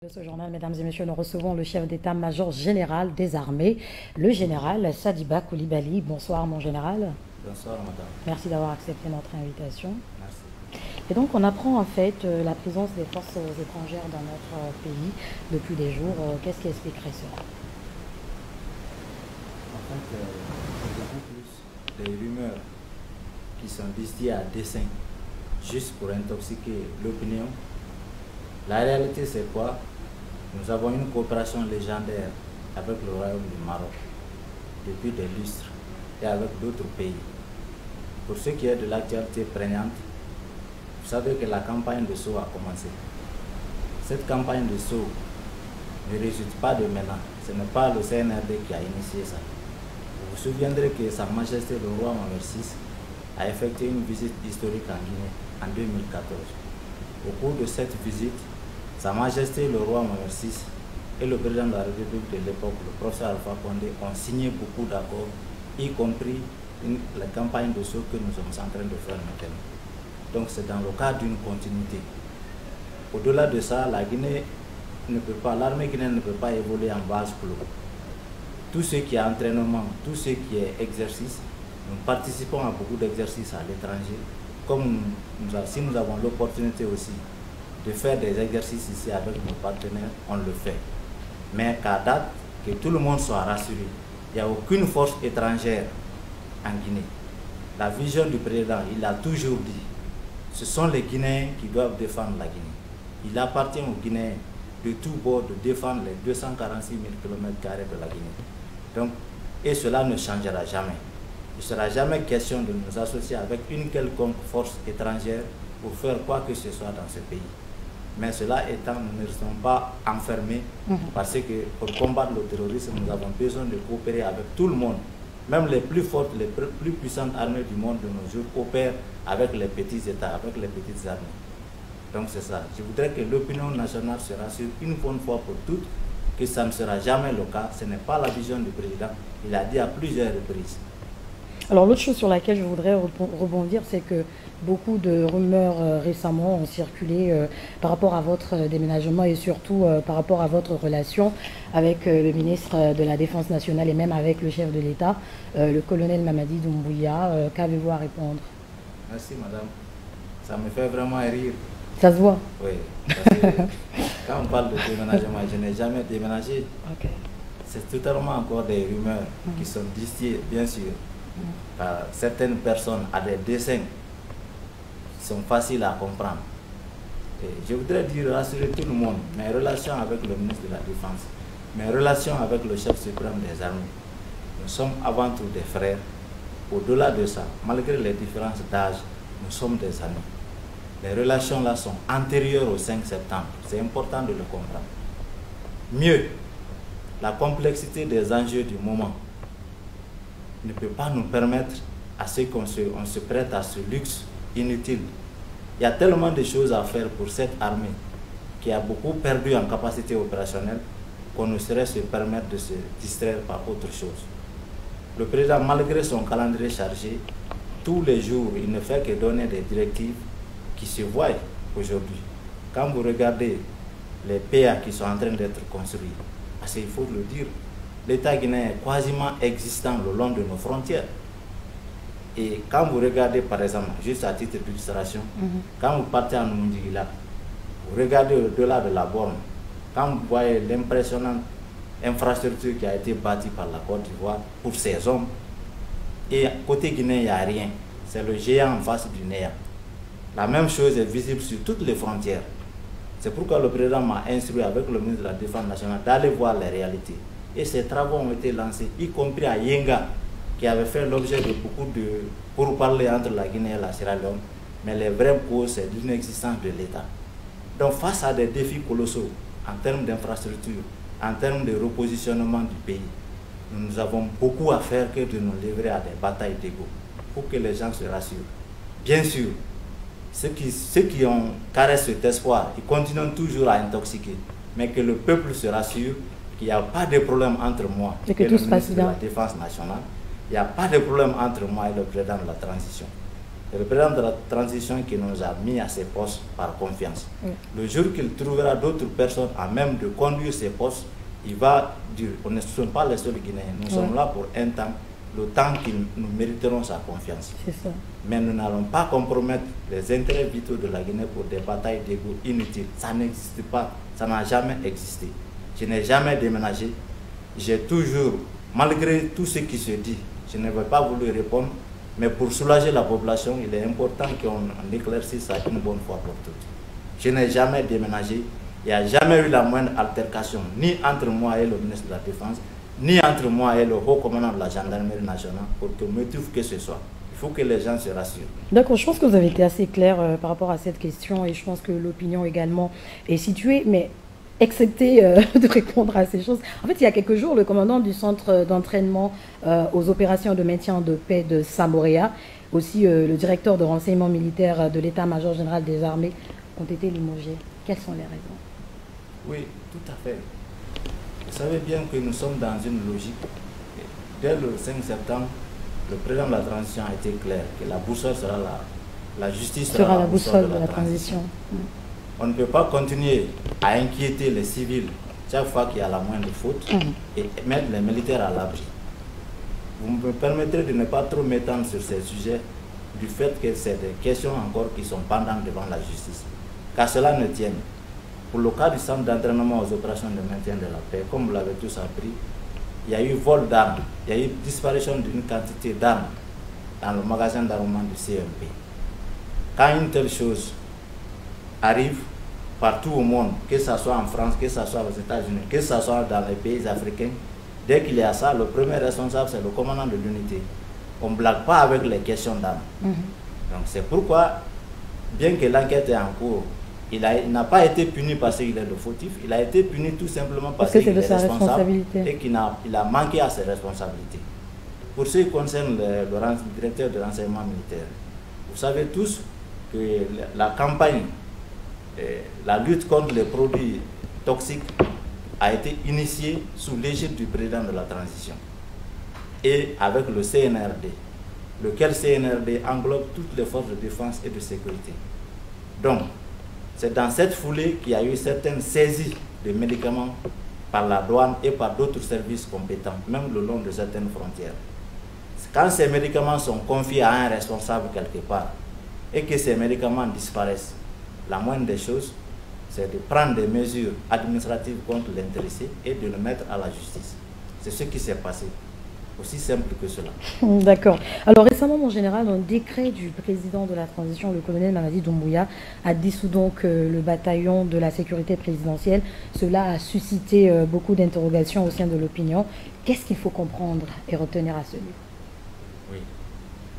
De ce journal, mesdames et messieurs, nous recevons le chef d'état-major général des armées, le général Sadiba Koulibaly. Bonsoir, mon général. Bonsoir, madame. Merci d'avoir accepté notre invitation. Merci. Et donc, on apprend en fait la présence des forces étrangères dans notre pays depuis des jours. Qu'est-ce qui expliquerait cela? En fait, c'est beaucoup plus des rumeurs qui sont distillées à dessein, juste pour intoxiquer l'opinion. La réalité, c'est quoi? Nous avons une coopération légendaire avec le Royaume du Maroc depuis des lustres et avec d'autres pays. Pour ce qui est de l'actualité prégnante, vous savez que la campagne de Sceaux a commencé. Cette campagne de Sceaux ne résulte pas de maintenant. Ce n'est pas le CNRD qui a initié ça. Vous vous souviendrez que Sa Majesté le roi Mohamed VI a effectué une visite historique en Guinée en 2014. Au cours de cette visite, Sa Majesté le roi Mohamed VI et le président de la République de l'époque, le professeur Alpha Condé, ont signé beaucoup d'accords, y compris la campagne de Sceaux que nous sommes en train de faire maintenant. Donc c'est dans le cadre d'une continuité. Au-delà de ça, l'armée guinéenne ne peut pas évoluer en vase clos. Tout ce qui est entraînement, tout ce qui est exercice, nous participons à beaucoup d'exercices à l'étranger, comme si nous avons l'opportunité aussi de faire des exercices ici avec nos partenaires, on le fait. Mais qu'à date, que tout le monde soit rassuré, il n'y a aucune force étrangère en Guinée. La vision du président, il a toujours dit, ce sont les Guinéens qui doivent défendre la Guinée. Il appartient aux Guinéens de tous bords de défendre les 246 000 km² de la Guinée. Donc, et cela ne changera jamais. Il ne sera jamais question de nous associer avec une quelconque force étrangère pour faire quoi que ce soit dans ce pays. Mais cela étant, nous ne restons pas enfermés parce que pour combattre le terrorisme, nous avons besoin de coopérer avec tout le monde. Même les plus fortes, les plus puissantes armées du monde de nos jours coopèrent avec les petits États, avec les petites armées. Donc c'est ça. Je voudrais que l'opinion nationale se rassure une bonne fois pour toutes que ça ne sera jamais le cas. Ce n'est pas la vision du président. Il a dit à plusieurs reprises. Alors l'autre chose sur laquelle je voudrais rebondir, c'est que beaucoup de rumeurs récemment ont circulé par rapport à votre déménagement et surtout par rapport à votre relation avec le ministre de la Défense nationale et même avec le chef de l'État, le colonel Mamadi Doumbouya. Qu'avez-vous à répondre? Merci madame. Ça me fait vraiment rire. Ça se voit? Oui. Parce que quand on parle de déménagement, je n'ai jamais déménagé. Okay. C'est totalement encore des rumeurs qui sont distillées, bien sûr, par certaines personnes à des dessins qui sont faciles à comprendre. Et je voudrais dire, rassurer tout le monde, mes relations avec le ministre de la Défense, mes relations avec le chef suprême des armées, nous sommes avant tout des frères. Au-delà de ça, malgré les différences d'âge, nous sommes des amis. Les relations là sont antérieures au 5 septembre. C'est important de le comprendre. Mieux, la complexité des enjeux du moment ne peut pas nous permettre à ce qu'on se prête à ce luxe inutile. Il y a tellement de choses à faire pour cette armée qui a beaucoup perdu en capacité opérationnelle qu'on ne saurait se permettre de se distraire par autre chose. Le président, malgré son calendrier chargé, tous les jours, il ne fait que donner des directives qui se voient aujourd'hui. Quand vous regardez les PA qui sont en train d'être construits, parce qu'il faut le dire, l'État guinéen est quasiment existant le long de nos frontières. Et quand vous regardez, par exemple, juste à titre d'illustration, quand vous partez en Mundigila, vous regardez au-delà de la borne, quand vous voyez l'impressionnante infrastructure qui a été bâtie par la Côte d'Ivoire pour ces hommes, et côté guinéen, il n'y a rien. C'est le géant en face du néant. La même chose est visible sur toutes les frontières. C'est pourquoi le président m'a instruit avec le ministre de la Défense nationale d'aller voir les réalités. Et ces travaux ont été lancés, y compris à Yenga, qui avait fait l'objet de beaucoup de pourparlers entre la Guinée et la Sierra Leone. Mais les vraies causes, c'est l'inexistence de l'État. Donc face à des défis colossaux en termes d'infrastructure, en termes de repositionnement du pays, nous avons beaucoup à faire que de nous livrer à des batailles d'ego pour que les gens se rassurent. Bien sûr, ceux qui ont caressé cet espoir, ils continuent toujours à intoxiquer, mais que le peuple se rassure qu'il n'y a pas de problème entre moi et le ministre de la Défense nationale, il n'y a pas de problème entre moi et le président de la transition. le président de la transition qui nous a mis à ses postes par confiance. Oui. Le jour qu'il trouvera d'autres personnes à même de conduire ces postes, il va dire, on ne sommes pas les seuls Guinéens, nous sommes là pour un temps, le temps que nous mériterons sa confiance. C'est ça. Mais nous n'allons pas compromettre les intérêts vitaux de la Guinée pour des batailles d'ego inutiles. Ça n'existe pas, ça n'a jamais existé. Je n'ai jamais déménagé. J'ai toujours, malgré tout ce qui se dit, je n'avais pas voulu répondre, mais pour soulager la population, il est important qu'on éclaircisse ça une bonne fois pour toutes. Je n'ai jamais déménagé. Il n'y a jamais eu la moindre altercation, ni entre moi et le ministre de la Défense, ni entre moi et le haut commandant de la gendarmerie nationale, pour que motif que ce soit. Il faut que les gens se rassurent. D'accord, je pense que vous avez été assez clair par rapport à cette question et je pense que l'opinion également est située, mais excepté de répondre à ces choses. En fait, il y a quelques jours, le commandant du centre d'entraînement aux opérations de maintien de paix de Samoréa, aussi le directeur de renseignement militaire de l'état-major général des armées ont été limogés. Quelles sont les raisons? Oui, tout à fait. Vous savez bien que nous sommes dans une logique. Dès le 5 septembre, le président de la transition a été clair que la boussole sera la justice sera la boussole de la transition. On ne peut pas continuer à inquiéter les civils chaque fois qu'il y a la moindre faute et mettre les militaires à l'abri. Vous me permettrez de ne pas trop m'étendre sur ces sujets du fait que c'est des questions encore qui sont pendantes devant la justice. Qu'à cela ne tienne. Pour le cas du centre d'entraînement aux opérations de maintien de la paix, comme vous l'avez tous appris, il y a eu vol d'armes, il y a eu disparition d'une quantité d'armes dans le magasin d'armement du CMP. Quand une telle chose arrive partout au monde, que ce soit en France, que ce soit aux États-Unis, que ce soit dans les pays africains, dès qu'il y a ça, le premier responsable, c'est le commandant de l'unité. On ne blague pas avec les questions d'armes. Donc c'est pourquoi, bien que l'enquête est en cours, il n'a pas été puni parce qu'il est le fautif, il a été puni tout simplement parce qu'il est responsable et qu'il a manqué à ses responsabilités. Pour ce qui concerne le directeur de renseignement militaire, vous savez tous que la campagne, la lutte contre les produits toxiques a été initiée sous l'égide du président de la transition et avec le CNRD, lequel CNRD englobe toutes les forces de défense et de sécurité. Donc, c'est dans cette foulée qu'il y a eu certaines saisies de médicaments par la douane et par d'autres services compétents, même le long de certaines frontières. Quand ces médicaments sont confiés à un responsable quelque part et que ces médicaments disparaissent, la moindre des choses, c'est de prendre des mesures administratives contre l'intéressé et de le mettre à la justice. C'est ce qui s'est passé. Aussi simple que cela. D'accord. Alors récemment, mon général, un décret du président de la transition, le colonel Mamadi Doumbouya, a dissous donc le bataillon de la sécurité présidentielle. Cela a suscité beaucoup d'interrogations au sein de l'opinion. Qu'est-ce qu'il faut comprendre et retenir à ce niveau? Oui.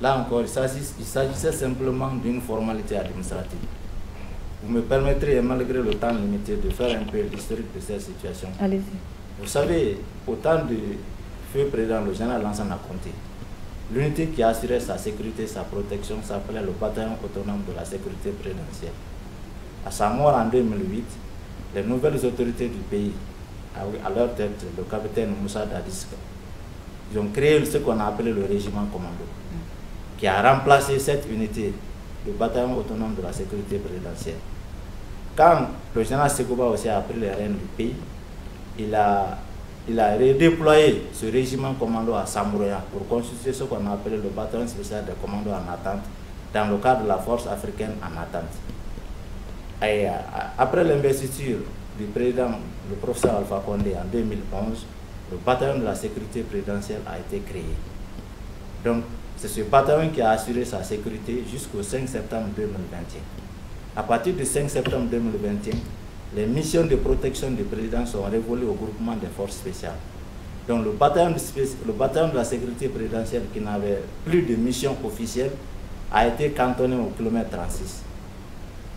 Là encore, il s'agissait simplement d'une formalité administrative. Vous me permettrez, malgré le temps limité, de faire un peu l'historique de cette situation. Allez-y. Vous savez, au temps de feu président, le général Lansana Conté, l'unité qui assurait sa sécurité, sa protection, s'appelait le bataillon autonome de la sécurité présidentielle. À sa mort en 2008, les nouvelles autorités du pays, à leur tête le capitaine Moussa Dadiska, ils ont créé ce qu'on a appelé le régiment commando, qui a remplacé cette unité, le bataillon autonome de la sécurité présidentielle. Quand le général Sekouba aussi a pris les rênes du pays, il a redéployé ce régiment commando à Samoréa pour constituer ce qu'on a appelé le bataillon spécial de commando en attente dans le cadre de la force africaine en attente. Et après l'investiture du président, le professeur Alpha Condé en 2011, le bataillon de la sécurité présidentielle a été créé. Donc, c'est ce bataillon qui a assuré sa sécurité jusqu'au 5 septembre 2021. À partir du 5 septembre 2021, les missions de protection du président sont révolues au groupement des forces spéciales. Donc le bataillon de la sécurité présidentielle qui n'avait plus de mission officielle a été cantonné au kilomètre 36.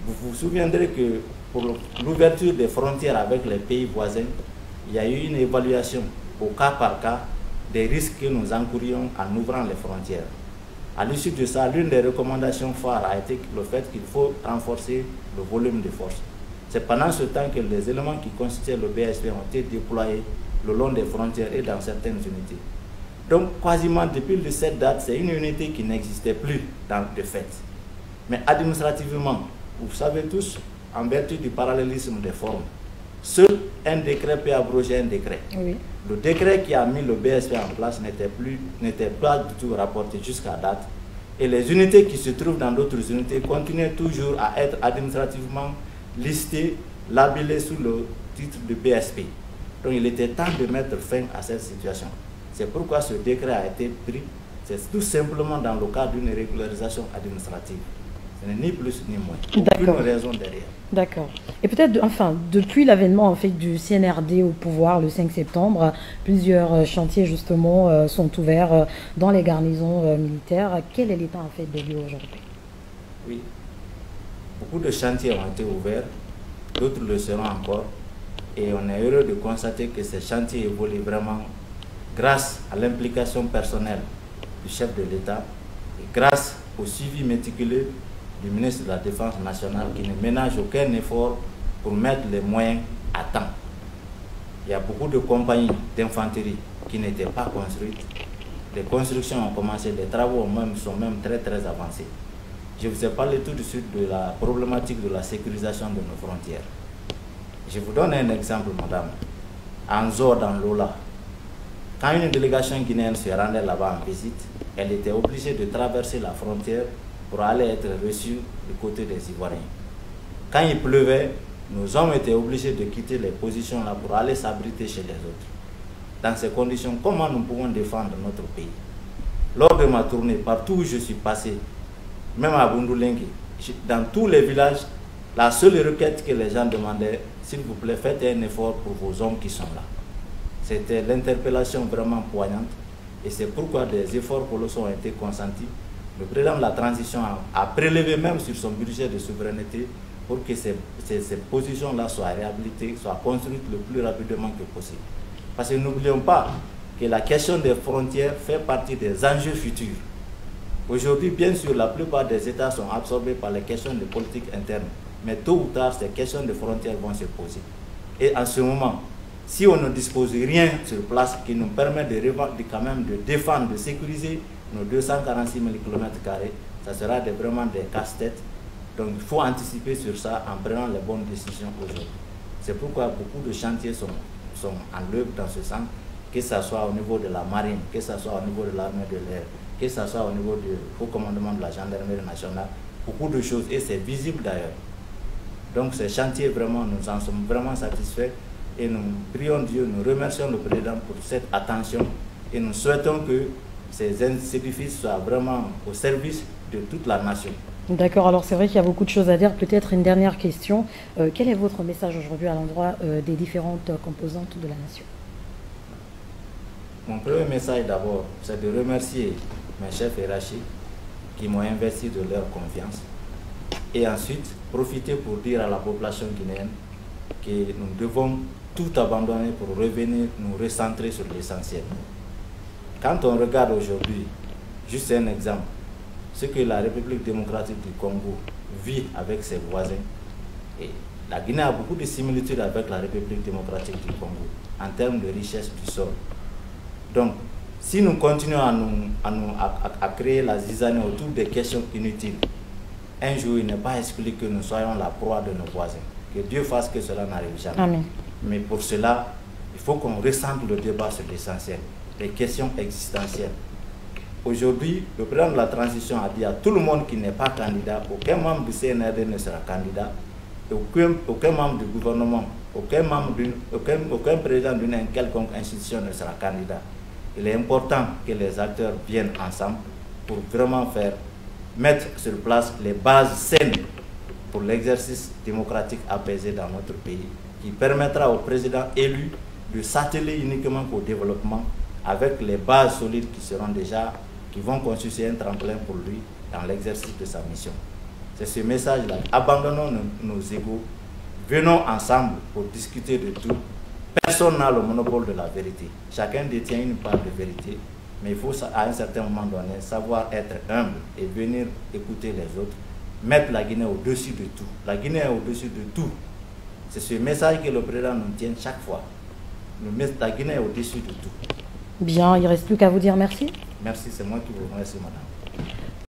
Vous vous souviendrez que pour l'ouverture des frontières avec les pays voisins, il y a eu une évaluation au cas par cas des risques que nous encourions en ouvrant les frontières. À l'issue de ça, l'une des recommandations phares a été le fait qu'il faut renforcer le volume de forces. C'est pendant ce temps que les éléments qui constituaient le BSP ont été déployés le long des frontières et dans certaines unités. Donc, quasiment depuis cette date, c'est une unité qui n'existait plus de fait. Mais administrativement, vous savez tous, en vertu du parallélisme des formes, seul un décret peut abroger un décret. Oui. Le décret qui a mis le BSP en place n'était pas du tout rapporté jusqu'à date. Et les unités qui se trouvent dans d'autres unités continuent toujours à être administrativement listées, labellées sous le titre de BSP. Donc il était temps de mettre fin à cette situation. C'est pourquoi ce décret a été pris. C'est tout simplement dans le cadre d'une régularisation administrative. Ce n'est ni plus ni moins. Aucune raison derrière. D'accord. Et peut-être, enfin, depuis l'avènement en fait du CNRD au pouvoir le 5 septembre, plusieurs chantiers justement sont ouverts dans les garnisons militaires. Quel est l'état en fait de lieu aujourd'hui? Oui. Beaucoup de chantiers ont été ouverts, d'autres le seront encore. Et on est heureux de constater que ces chantiers évoluent vraiment grâce à l'implication personnelle du chef de l'État et grâce au suivi méticuleux du ministre de la Défense nationale qui ne ménage aucun effort pour mettre les moyens à temps. Il y a beaucoup de compagnies d'infanterie qui n'étaient pas construites. Les constructions ont commencé, les travaux sont même très avancés. Je vous ai parlé tout de suite de la problématique de la sécurisation de nos frontières. Je vous donne un exemple, madame. En Zor, dans l'Ola, quand une délégation guinéenne se rendait là-bas en visite, elle était obligée de traverser la frontière pour aller être reçue du côté des Ivoiriens. Quand il pleuvait, nos hommes étaient obligés de quitter les positions là pour aller s'abriter chez les autres. Dans ces conditions, comment nous pouvons défendre notre pays? Lors de ma tournée, partout où je suis passé, même à Bundulengi, dans tous les villages, la seule requête que les gens demandaient, s'il vous plaît, faites un effort pour vos hommes qui sont là. C'était l'interpellation vraiment poignante et c'est pourquoi des efforts colossaux ont été consentis. Le président de la transition a prélevé même sur son budget de souveraineté pour que ces positions-là soient réhabilitées, soient construites le plus rapidement que possible. Parce que n'oublions pas que la question des frontières fait partie des enjeux futurs. Aujourd'hui, bien sûr, la plupart des États sont absorbés par les questions de politique interne. Mais tôt ou tard, ces questions de frontières vont se poser. Et en ce moment, si on ne dispose rien sur place qui nous permet quand même de défendre, de sécuriser nos 246 000 km², ça sera vraiment des casse-têtes. Donc il faut anticiper sur ça en prenant les bonnes décisions aujourd'hui. C'est pourquoi beaucoup de chantiers sont en œuvre dans ce sens, que ce soit au niveau de la marine, que ce soit au niveau de l'armée de l'air, que ce soit au niveau du haut commandement de la gendarmerie nationale, beaucoup de choses, et c'est visible d'ailleurs. Donc ces chantiers, vraiment, nous en sommes vraiment satisfaits et nous prions Dieu, nous remercions le président pour cette attention et nous souhaitons que ces édifices soient vraiment au service de toute la nation. D'accord, alors c'est vrai qu'il y a beaucoup de choses à dire. Peut-être une dernière question. Quel est votre message aujourd'hui à l'endroit des différentes composantes de la nation? Mon premier message d'abord, c'est de remercier mes chefs hiérarchiques qui m'ont investi de leur confiance. Et ensuite, profiter pour dire à la population guinéenne que nous devons tout abandonner pour revenir nous recentrer sur l'essentiel. Quand on regarde aujourd'hui, juste un exemple, ce que la République démocratique du Congo vit avec ses voisins, et la Guinée a beaucoup de similitudes avec la République démocratique du Congo en termes de richesse du sol. Donc, si nous continuons à créer la zizanie autour des questions inutiles, un jour il n'est pas exclu que nous soyons la proie de nos voisins. Que Dieu fasse que cela n'arrive jamais. Amen. Mais pour cela, il faut qu'on recentre le débat sur l'essentiel, les questions existentielles. Aujourd'hui, le président de la transition a dit à tout le monde qui n'est pas candidat, aucun membre du CNRD ne sera candidat, aucun membre du gouvernement, aucun président d'une quelconque institution ne sera candidat. Il est important que les acteurs viennent ensemble pour vraiment mettre sur place les bases saines pour l'exercice démocratique apaisé dans notre pays, qui permettra au président élu de s'atteler uniquement au développement avec les bases solides qui vont constituer un tremplin pour lui dans l'exercice de sa mission. C'est ce message-là. Abandonnons nos égos, venons ensemble pour discuter de tout. Personne n'a le monopole de la vérité. Chacun détient une part de vérité, mais il faut à un certain moment donné savoir être humble et venir écouter les autres, mettre la Guinée au-dessus de tout. La Guinée est au-dessus de tout. C'est ce message que le président nous tient chaque fois. La Guinée est au-dessus de tout. Bien, il ne reste plus qu'à vous dire merci. Merci, c'est moi qui vous remercie, madame.